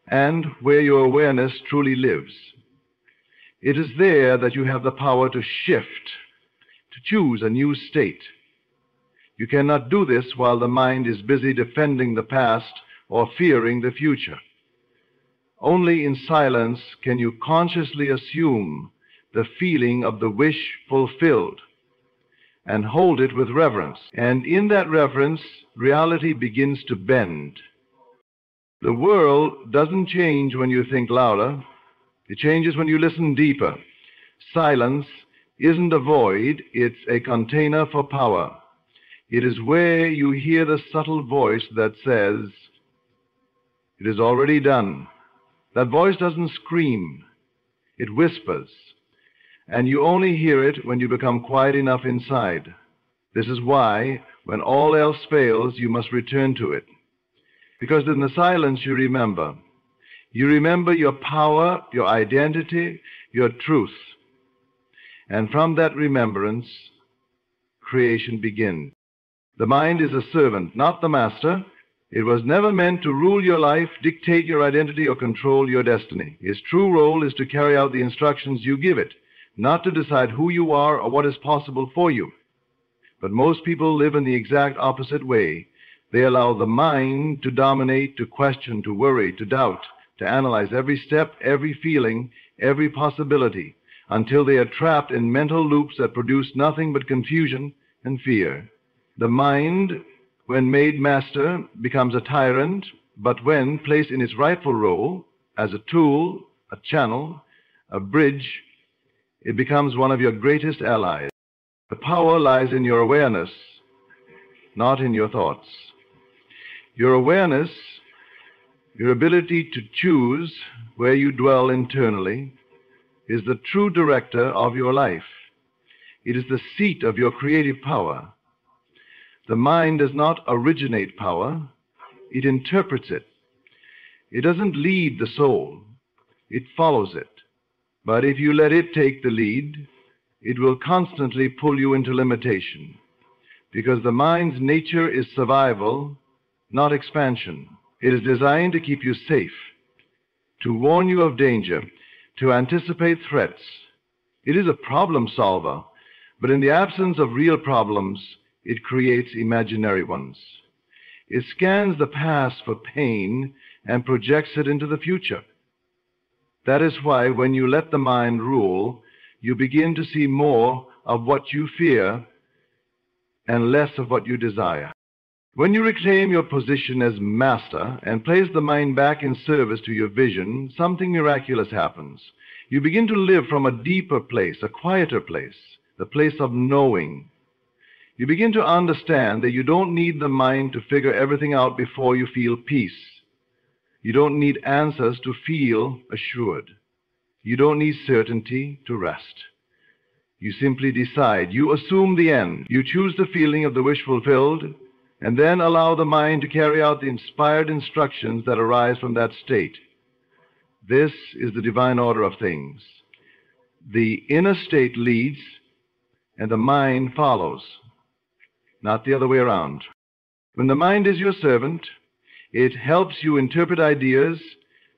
and where your awareness truly lives. It is there that you have the power to shift, to choose a new state. You cannot do this while the mind is busy defending the past or fearing the future. Only in silence can you consciously assume the feeling of the wish fulfilled and hold it with reverence. And in that reverence, reality begins to bend. The world doesn't change when you think louder. It changes when you listen deeper. Silence isn't a void, it's a container for power. It is where you hear the subtle voice that says, "It is already done." That voice doesn't scream, it whispers, and you only hear it when you become quiet enough inside. This is why, when all else fails, you must return to it. Because in the silence you remember. You remember your power, your identity, your truth. And from that remembrance, creation begins. The mind is a servant, not the master. It was never meant to rule your life, dictate your identity, or control your destiny. Its true role is to carry out the instructions you give it, not to decide who you are or what is possible for you. But most people live in the exact opposite way. They allow the mind to dominate, to question, to worry, to doubt, to analyze every step, every feeling, every possibility, until they are trapped in mental loops that produce nothing but confusion and fear. The mind, when made master, becomes a tyrant, but when placed in its rightful role, as a tool, a channel, a bridge, it becomes one of your greatest allies. The power lies in your awareness, not in your thoughts. Your awareness, your ability to choose where you dwell internally, is the true director of your life. It is the seat of your creative power. The mind does not originate power, it interprets it. It doesn't lead the soul, it follows it. But if you let it take the lead, it will constantly pull you into limitation, because the mind's nature is survival, not expansion. It is designed to keep you safe, to warn you of danger, to anticipate threats. It is a problem solver, But in the absence of real problems, it creates imaginary ones. It scans the past for pain and projects it into the future. That is why when you let the mind rule, you begin to see more of what you fear and less of what you desire. When you reclaim your position as master and place the mind back in service to your vision, something miraculous happens. You begin to live from a deeper place, a quieter place, the place of knowing. You begin to understand that you don't need the mind to figure everything out before you feel peace. You don't need answers to feel assured. You don't need certainty to rest. You simply decide. You assume the end. You choose the feeling of the wish fulfilled, and then allow the mind to carry out the inspired instructions that arise from that state. This is the divine order of things. The inner state leads, and the mind follows, not the other way around. When the mind is your servant, it helps you interpret ideas,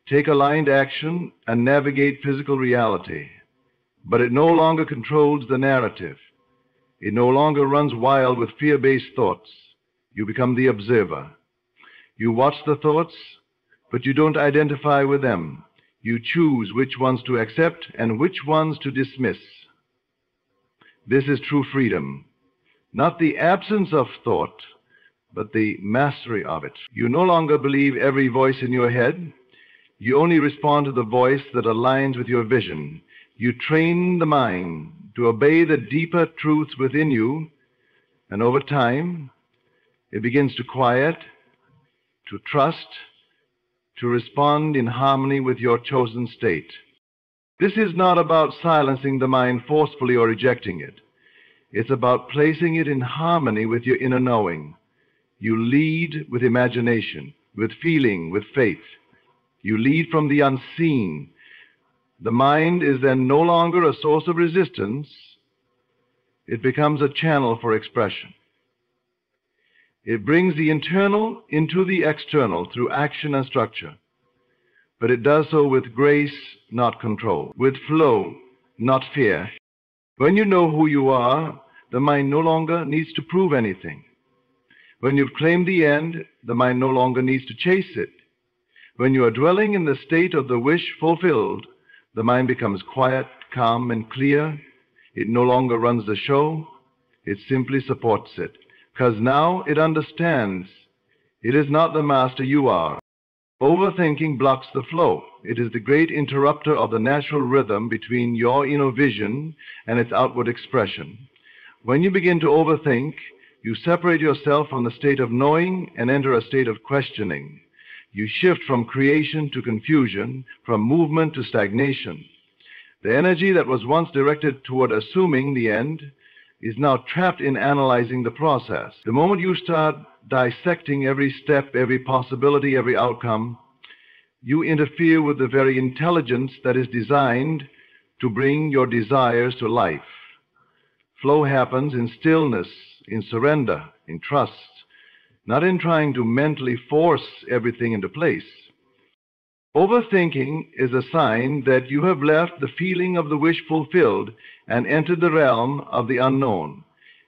take aligned action, and navigate physical reality. But it no longer controls the narrative. It no longer runs wild with fear-based thoughts. You become the observer. You watch the thoughts, but you don't identify with them. You choose which ones to accept and which ones to dismiss. This is true freedom. Not the absence of thought, but the mastery of it. You no longer believe every voice in your head. You only respond to the voice that aligns with your vision. You train the mind to obey the deeper truths within you, and over time, it begins to quiet, to trust, to respond in harmony with your chosen state. This is not about silencing the mind forcefully or rejecting it. It's about placing it in harmony with your inner knowing. You lead with imagination, with feeling, with faith. You lead from the unseen. The mind is then no longer a source of resistance. It becomes a channel for expression. It brings the internal into the external through action and structure. But it does so with grace, not control, with flow, not fear. When you know who you are, the mind no longer needs to prove anything. When you've claimed the end, the mind no longer needs to chase it. When you are dwelling in the state of the wish fulfilled, the mind becomes quiet, calm, and clear. It no longer runs the show. It simply supports it. Because now it understands. It is not the master, you are. Overthinking blocks the flow. It is the great interrupter of the natural rhythm between your inner vision and its outward expression. When you begin to overthink, you separate yourself from the state of knowing and enter a state of questioning. You shift from creation to confusion, from movement to stagnation. The energy that was once directed toward assuming the end is now trapped in analyzing the process. The moment you start dissecting every step, every possibility, every outcome, you interfere with the very intelligence that is designed to bring your desires to life. Flow happens in stillness, in surrender, in trust, not in trying to mentally force everything into place. Overthinking is a sign that you have left the feeling of the wish fulfilled and entered the realm of the unknown.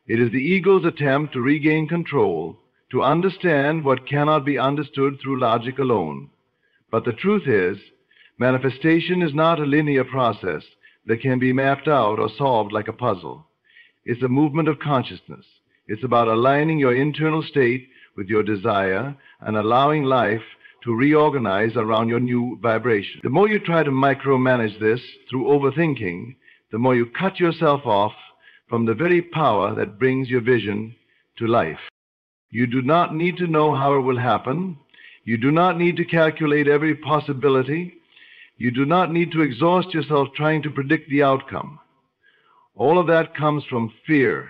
It is the ego's attempt to regain control, to understand what cannot be understood through logic alone. But the truth is, manifestation is not a linear process that can be mapped out or solved like a puzzle. It's a movement of consciousness. It's about aligning your internal state with your desire and allowing life to reorganize around your new vibration. The more you try to micromanage this through overthinking, the more you cut yourself off from the very power that brings your vision to life. You do not need to know how it will happen. You do not need to calculate every possibility. You do not need to exhaust yourself trying to predict the outcome. All of that comes from fear,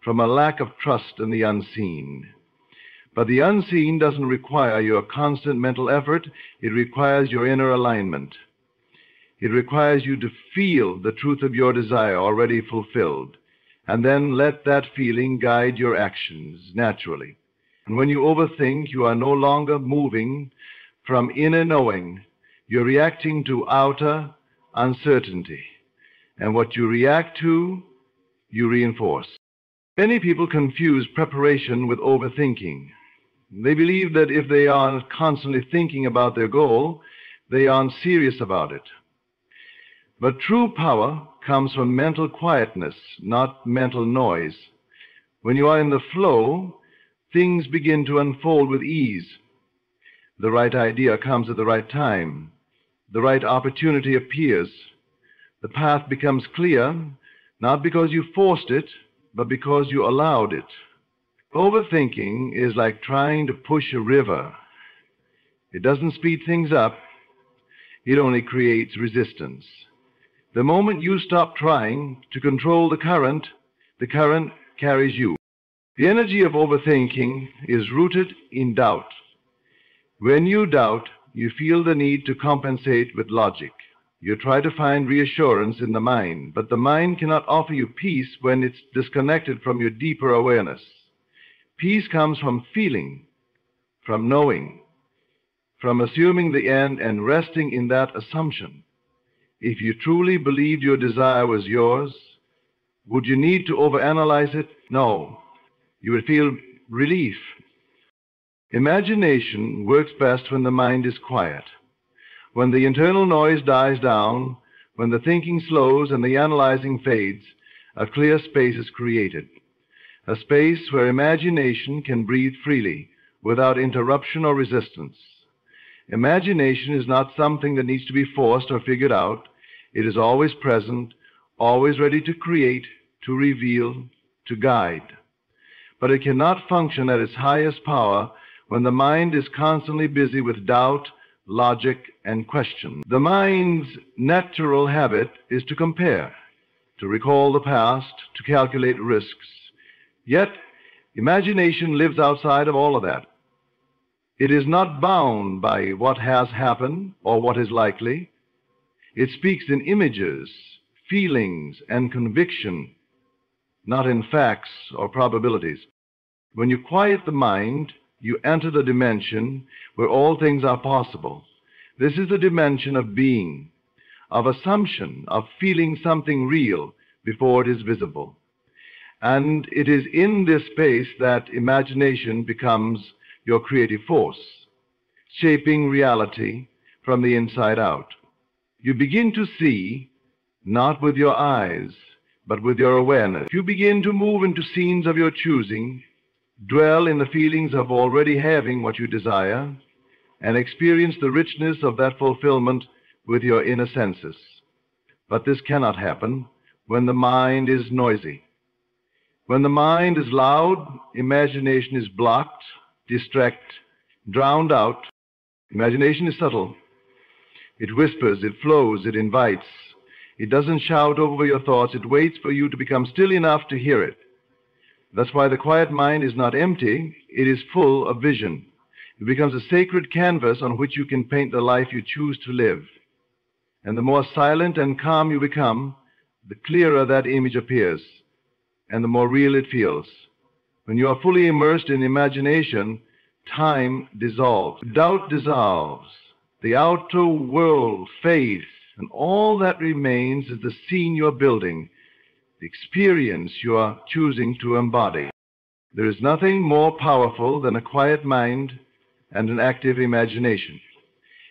from a lack of trust in the unseen. But the unseen doesn't require your constant mental effort. It requires your inner alignment. It requires you to feel the truth of your desire already fulfilled, and then let that feeling guide your actions naturally. And when you overthink, you are no longer moving from inner knowing. You're reacting to outer uncertainty. And what you react to, you reinforce. Many people confuse preparation with overthinking. They believe that if they aren't constantly thinking about their goal, they aren't serious about it. But true power comes from mental quietness, not mental noise. When you are in the flow, things begin to unfold with ease. The right idea comes at the right time. The right opportunity appears. The path becomes clear, not because you forced it, but because you allowed it. Overthinking is like trying to push a river. It doesn't speed things up. It only creates resistance. The moment you stop trying to control the current carries you. The energy of overthinking is rooted in doubt. When you doubt, you feel the need to compensate with logic. You try to find reassurance in the mind, but the mind cannot offer you peace when it's disconnected from your deeper awareness. Peace comes from feeling, from knowing, from assuming the end and resting in that assumption. If you truly believed your desire was yours, would you need to overanalyze it? No. You would feel relief. Imagination works best when the mind is quiet. When the internal noise dies down, when the thinking slows and the analyzing fades, a clear space is created. A space where imagination can breathe freely, without interruption or resistance. Imagination is not something that needs to be forced or figured out. It is always present, always ready to create, to reveal, to guide. But it cannot function at its highest power when the mind is constantly busy with doubt, logic, and question. The mind's natural habit is to compare, to recall the past, to calculate risks. Yet, imagination lives outside of all of that. It is not bound by what has happened or what is likely. It speaks in images, feelings, and conviction, not in facts or probabilities. When you quiet the mind, you enter the dimension where all things are possible. This is the dimension of being, of assumption, of feeling something real before it is visible. And it is in this space that imagination becomes your creative force, shaping reality from the inside out. You begin to see, not with your eyes, but with your awareness. You begin to move into scenes of your choosing, dwell in the feelings of already having what you desire, and experience the richness of that fulfillment with your inner senses. But this cannot happen when the mind is noisy. When the mind is loud, imagination is blocked, distracted, drowned out. Imagination is subtle. It whispers, it flows, it invites. It doesn't shout over your thoughts. It waits for you to become still enough to hear it. That's why the quiet mind is not empty. It is full of vision. It becomes a sacred canvas on which you can paint the life you choose to live. And the more silent and calm you become, the clearer that image appears, and the more real it feels. When you are fully immersed in imagination, time dissolves. Doubt dissolves. The outer world fades, and all that remains is the scene you are building, the experience you are choosing to embody. There is nothing more powerful than a quiet mind and an active imagination.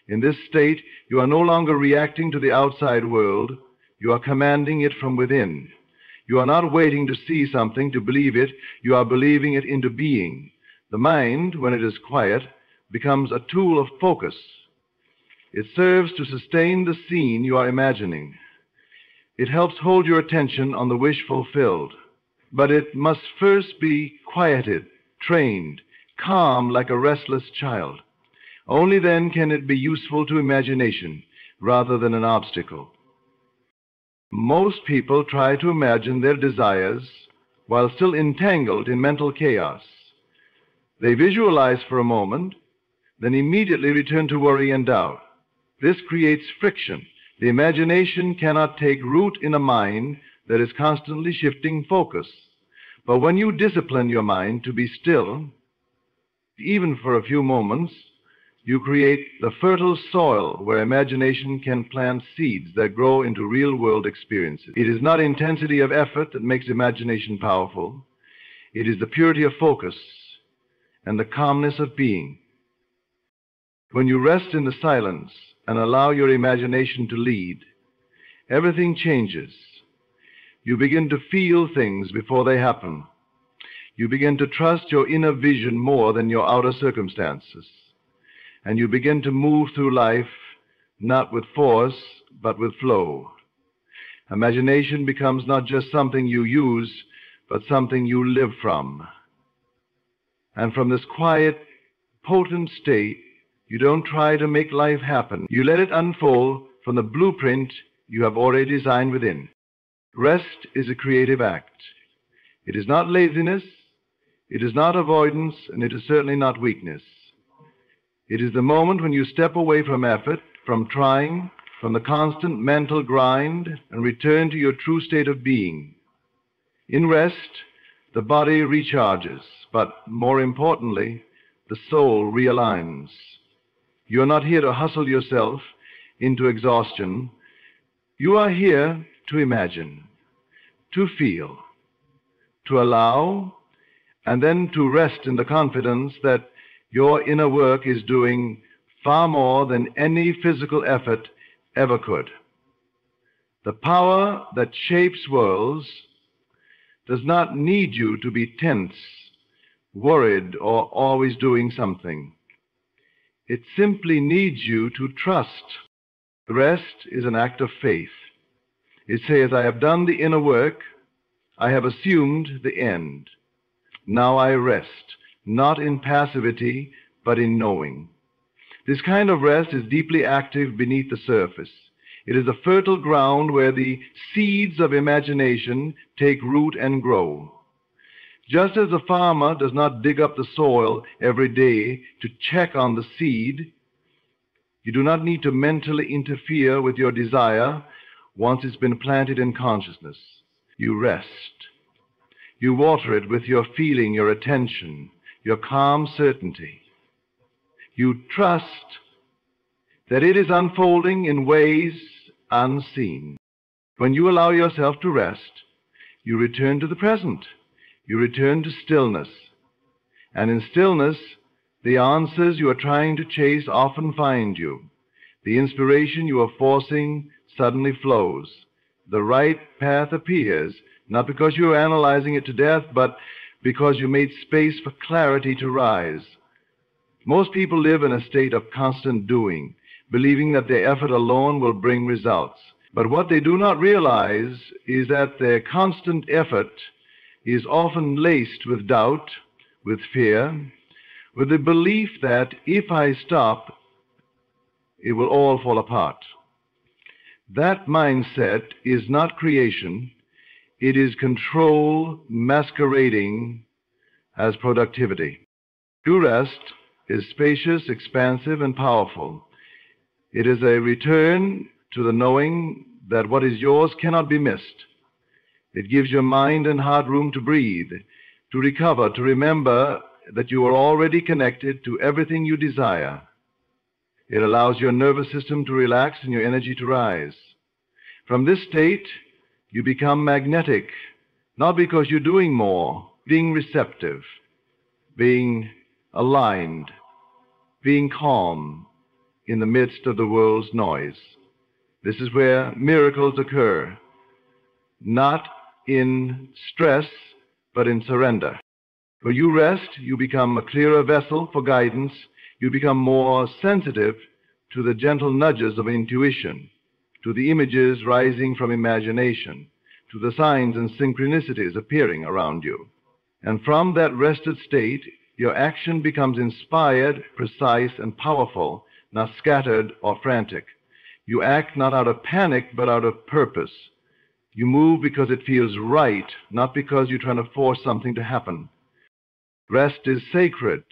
In this state, you are no longer reacting to the outside world. You are commanding it from within. You are not waiting to see something to believe it. You are believing it into being. The mind, when it is quiet, becomes a tool of focus. It serves to sustain the scene you are imagining. It helps hold your attention on the wish fulfilled. But it must first be quieted, trained, calm like a restless child. Only then can it be useful to imagination rather than an obstacle. Most people try to imagine their desires while still entangled in mental chaos. They visualize for a moment, then immediately return to worry and doubt. This creates friction. The imagination cannot take root in a mind that is constantly shifting focus. But when you discipline your mind to be still, even for a few moments, You create the fertile soil where imagination can plant seeds that grow into real-world experiences. It is not intensity of effort that makes imagination powerful. It is the purity of focus and the calmness of being. When you rest in the silence and allow your imagination to lead, everything changes. You begin to feel things before they happen. You begin to trust your inner vision more than your outer circumstances. And you begin to move through life not with force, but with flow. Imagination becomes not just something you use, but something you live from. And from this quiet, potent state, you don't try to make life happen. You let it unfold from the blueprint you have already designed within. Rest is a creative act. It is not laziness, it is not avoidance, and it is certainly not weakness. It is the moment when you step away from effort, from trying, from the constant mental grind, and return to your true state of being. In rest, the body recharges, but more importantly, the soul realigns. You are not here to hustle yourself into exhaustion. You are here to imagine, to feel, to allow, and then to rest in the confidence that your inner work is doing far more than any physical effort ever could. The power that shapes worlds does not need you to be tense, worried, or always doing something. It simply needs you to trust. The rest is an act of faith. It says, I have done the inner work, I have assumed the end. Now I rest, not in passivity, but in knowing. This kind of rest is deeply active beneath the surface. It is the fertile ground where the seeds of imagination take root and grow. Just as the farmer does not dig up the soil every day to check on the seed, you do not need to mentally interfere with your desire once it's been planted in consciousness. You rest. You water it with your feeling, your attention, your calm certainty. You trust that it is unfolding in ways unseen. When you allow yourself to rest, you return to the present. You return to stillness. And in stillness, the answers you are trying to chase often find you. The inspiration you are forcing suddenly flows. The right path appears, not because you are analyzing it to death, but because you made space for clarity to rise. Most people live in a state of constant doing, believing that their effort alone will bring results. But what they do not realize is that their constant effort is often laced with doubt, with fear, with the belief that if I stop, it will all fall apart. That mindset is not creation. It is control masquerading as productivity. True rest is spacious, expansive, and powerful. It is a return to the knowing that what is yours cannot be missed. It gives your mind and heart room to breathe, to recover, to remember that you are already connected to everything you desire. It allows your nervous system to relax and your energy to rise. From this state, you become magnetic, not because you're doing more, being receptive, being aligned, being calm in the midst of the world's noise. This is where miracles occur, not in stress, but in surrender. When you rest, you become a clearer vessel for guidance. You become more sensitive to the gentle nudges of intuition, to the images rising from imagination, to the signs and synchronicities appearing around you. And from that rested state, your action becomes inspired, precise, and powerful, not scattered or frantic. You act not out of panic, but out of purpose. You move because it feels right, not because you're trying to force something to happen. Rest is sacred.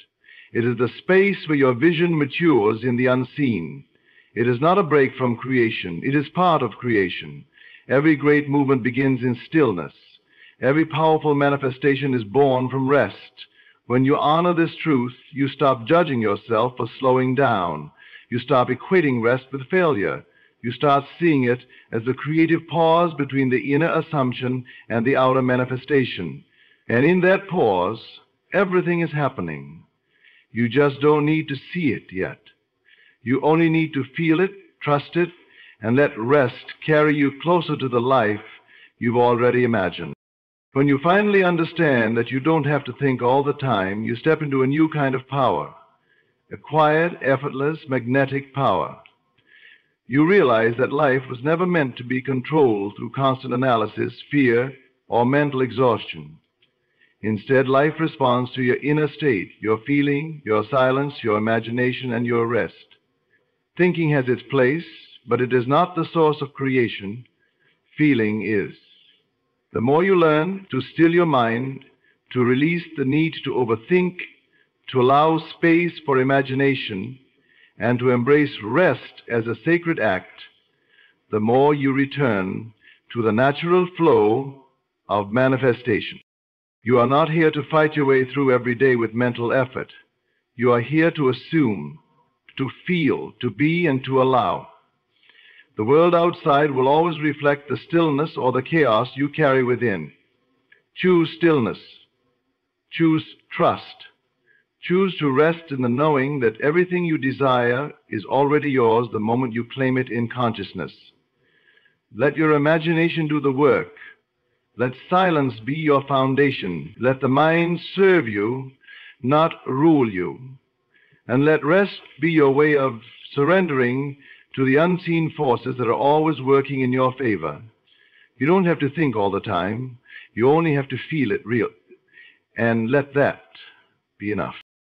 It is the space where your vision matures in the unseen. It is not a break from creation. It is part of creation. Every great movement begins in stillness. Every powerful manifestation is born from rest. When you honor this truth, you stop judging yourself for slowing down. You stop equating rest with failure. You start seeing it as the creative pause between the inner assumption and the outer manifestation. And in that pause, everything is happening. You just don't need to see it yet. You only need to feel it, trust it, and let rest carry you closer to the life you've already imagined. When you finally understand that you don't have to think all the time, you step into a new kind of power, a quiet, effortless, magnetic power. You realize that life was never meant to be controlled through constant analysis, fear, or mental exhaustion. Instead, life responds to your inner state, your feeling, your silence, your imagination, and your rest. Thinking has its place, but it is not the source of creation. Feeling is. The more you learn to still your mind, to release the need to overthink, to allow space for imagination, and to embrace rest as a sacred act, the more you return to the natural flow of manifestation. You are not here to fight your way through every day with mental effort. You are here to assume, to feel, to be, and to allow. The world outside will always reflect the stillness or the chaos you carry within. Choose stillness. Choose trust. Choose to rest in the knowing that everything you desire is already yours the moment you claim it in consciousness. Let your imagination do the work. Let silence be your foundation. Let the mind serve you, not rule you. And let rest be your way of surrendering to the unseen forces that are always working in your favor. You don't have to think all the time. You only have to feel it real. And let that be enough.